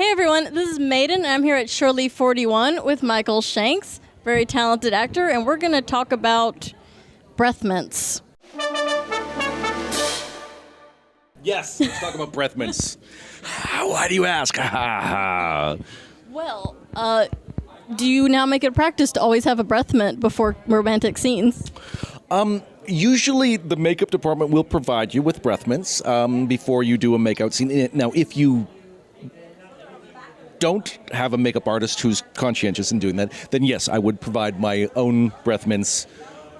Hey everyone, this is Maeden. I'm here at Shirley 41 with Michael Shanks, very talented actor, and we're going to talk about breath mints. Yes, let's talk about breath mints. Why do you ask? Well, do you now make it a practice to always have a breath mint before romantic scenes? Usually the makeup department will provide you with breath mints before you do a makeout scene. Now, if you don't have a makeup artist who's conscientious in doing that, then yes, I would provide my own breath mints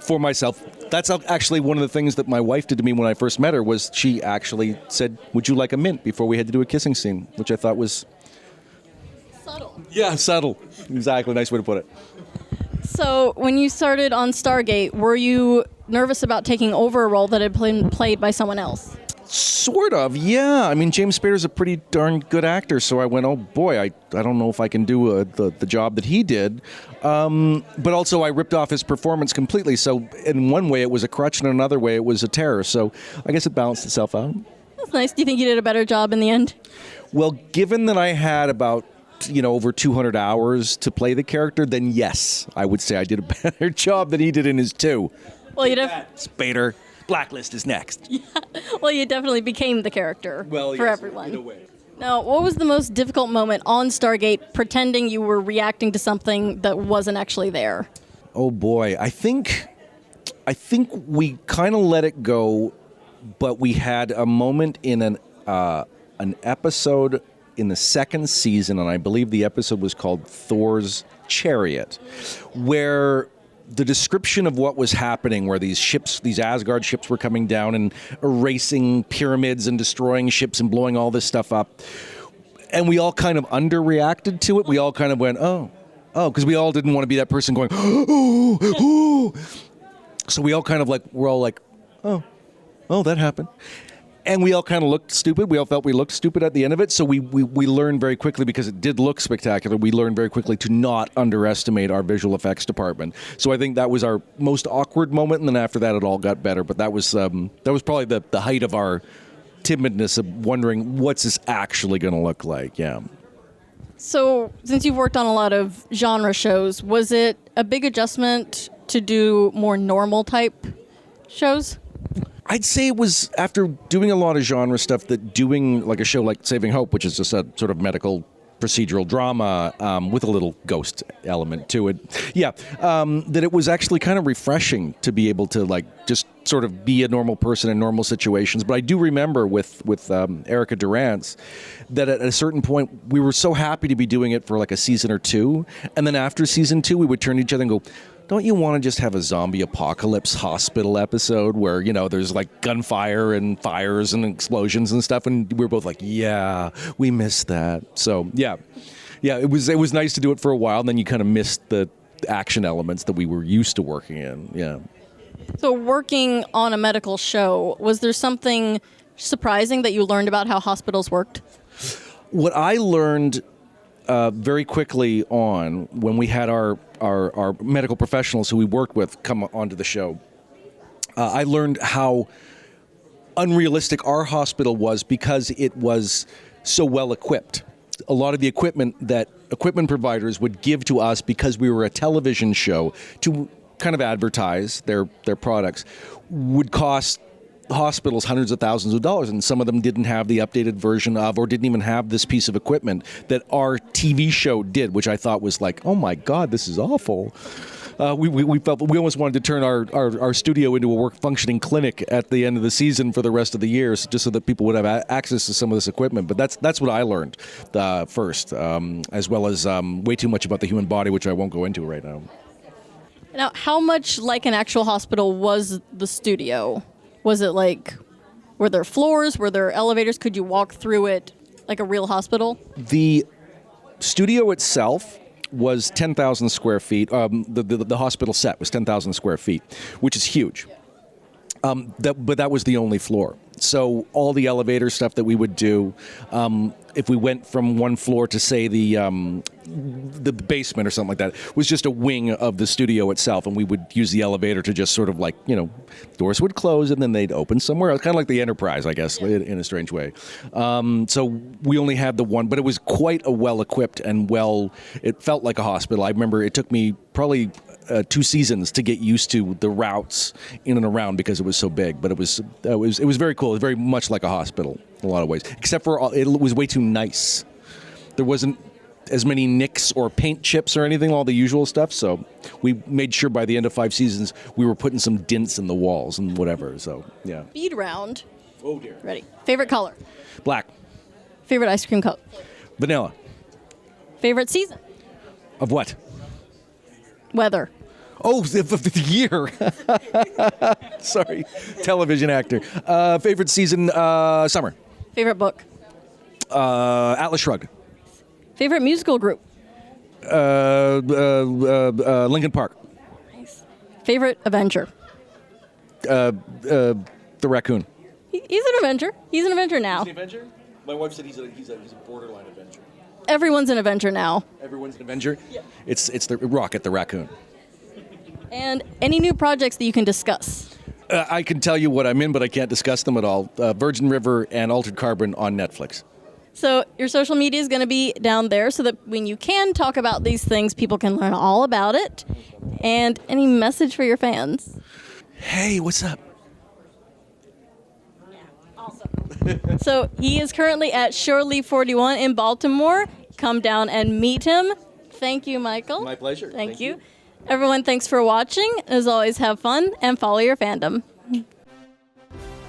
for myself. That's actually one of the things that my wife did to me when I first met her, was she actually said, "Would you like a mint?" before we had to do a kissing scene, which I thought was... Subtle. Yeah, subtle. Exactly, nice way to put it. So, when you started on Stargate, were you nervous about taking over a role that had been played by someone else? Sort of, yeah. I mean, James Spader's a pretty darn good actor, so I went, oh boy, I don't know if I can do the job that he did. But also I ripped off his performance completely, so in one way it was a crutch, and in another way it was a terror, so I guess it balanced itself out. That's nice. Do you think you did a better job in the end? Well, given that I had about over 200 hours to play the character, then yes, I would say I did a better job than he did in his two. Well, you Spader. Blacklist is next. Yeah. Well, you definitely became the character for everyone. In a way. Now, what was the most difficult moment on Stargate pretending you were reacting to something that wasn't actually there? Oh boy, I think we kind of let it go, but we had a moment in an episode in the second season, and I believe the episode was called Thor's Chariot, where the description of what was happening, where these Asgard ships were coming down and erasing pyramids and destroying ships and blowing all this stuff up. And we all kind of underreacted to it. We all kind of went, oh, because we all didn't want to be that person going, oh. So we all kind of we're all like, oh, that happened. And we all kind of looked stupid. We all felt we looked stupid at the end of it. So we learned very quickly, because it did look spectacular, we learned very quickly to not underestimate our visual effects department. So I think that was our most awkward moment. And then after that, it all got better. But that was probably the height of our timidness of wondering, what's this actually going to look like? Yeah. So since you've worked on a lot of genre shows, was it a big adjustment to do more normal type shows? I'd say it was, after doing a lot of genre stuff, that doing like a show like Saving Hope, which is just a sort of medical procedural drama with a little ghost element to it, that it was actually kind of refreshing to be able to just sort of be a normal person in normal situations. But I do remember with Erica Durance that at a certain point we were so happy to be doing it for like a season or two, and then after season 2 we would turn to each other and go, don't you want to just have a zombie apocalypse hospital episode where, there's like gunfire and fires and explosions and stuff? And we were both like, yeah, we missed that. So, yeah, it was nice to do it for a while. And then you kind of missed the action elements that we were used to working in. Yeah. So working on a medical show, was there something surprising that you learned about how hospitals worked? What I learned very quickly on, when we had our medical professionals who we worked with come onto the show, I learned how unrealistic our hospital was, because it was so well equipped. A lot of the equipment that equipment providers would give to us, because we were a television show, to kind of advertise their products, would cost hospitals hundreds of thousands of dollars, and some of them didn't have the updated version of, or didn't even have this piece of equipment that our TV show did, which I thought was like, oh my God, this is awful. We felt we almost wanted to turn our studio into a functioning clinic at the end of the season for the rest of the year, just so that people would have access to some of this equipment. But that's what I learned first, as well as way too much about the human body, which I won't go into right now. Now, how much like an actual hospital was the studio? Was it were there floors? Were there elevators? Could you walk through it like a real hospital? The studio itself was 10,000 square feet. The hospital set was 10,000 square feet, which is huge. But that was the only floor. So all the elevator stuff that we would do, if we went from one floor to, say, the the basement or something like that was just a wing of the studio itself, and we would use the elevator to just sort of like, doors would close and then they'd open somewhere else, kind of like the Enterprise, I guess, in a strange way. So we only had the one, but it was quite a well-equipped and it felt like a hospital. I remember it took me probably 2 seasons to get used to the routes in and around because it was so big, but it was very cool. It was very much like a hospital in a lot of ways, except for it was way too nice. There wasn't as many nicks or paint chips or anything, all the usual stuff. So we made sure by the end of 5 seasons we were putting some dents in the walls and whatever. So yeah. Speed round. Oh dear. Ready. Favorite color? Black. Favorite ice cream cup? Vanilla. Favorite season? Of what? Weather. Oh, the year. Sorry. Television actor. Favorite season, summer. Favorite book? Atlas Shrugged. Favorite musical group? Linkin Park. Nice. Favorite Avenger? The raccoon. He's an Avenger. He's an Avenger now. He's an Avenger? My wife said he's a borderline Avenger. Everyone's an Avenger now. Everyone's an Avenger? Yeah. It's the Rocket, the raccoon. And any new projects that you can discuss? I can tell you what I'm in, but I can't discuss them at all. Virgin River and Altered Carbon on Netflix. So your social media is going to be down there so that when you can talk about these things, people can learn all about it. And any message for your fans? Hey, what's up? Awesome. So he is currently at Shorely 41 in Baltimore. Come down and meet him. Thank you, Michael. My pleasure. Thank you. Everyone, thanks for watching. As always, have fun and follow your fandom.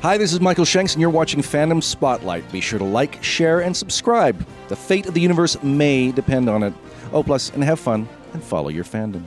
Hi, this is Michael Shanks, and you're watching Fandom Spotlight. Be sure to like, share, and subscribe. The fate of the universe may depend on it. Oh, plus, and have fun, and follow your fandom.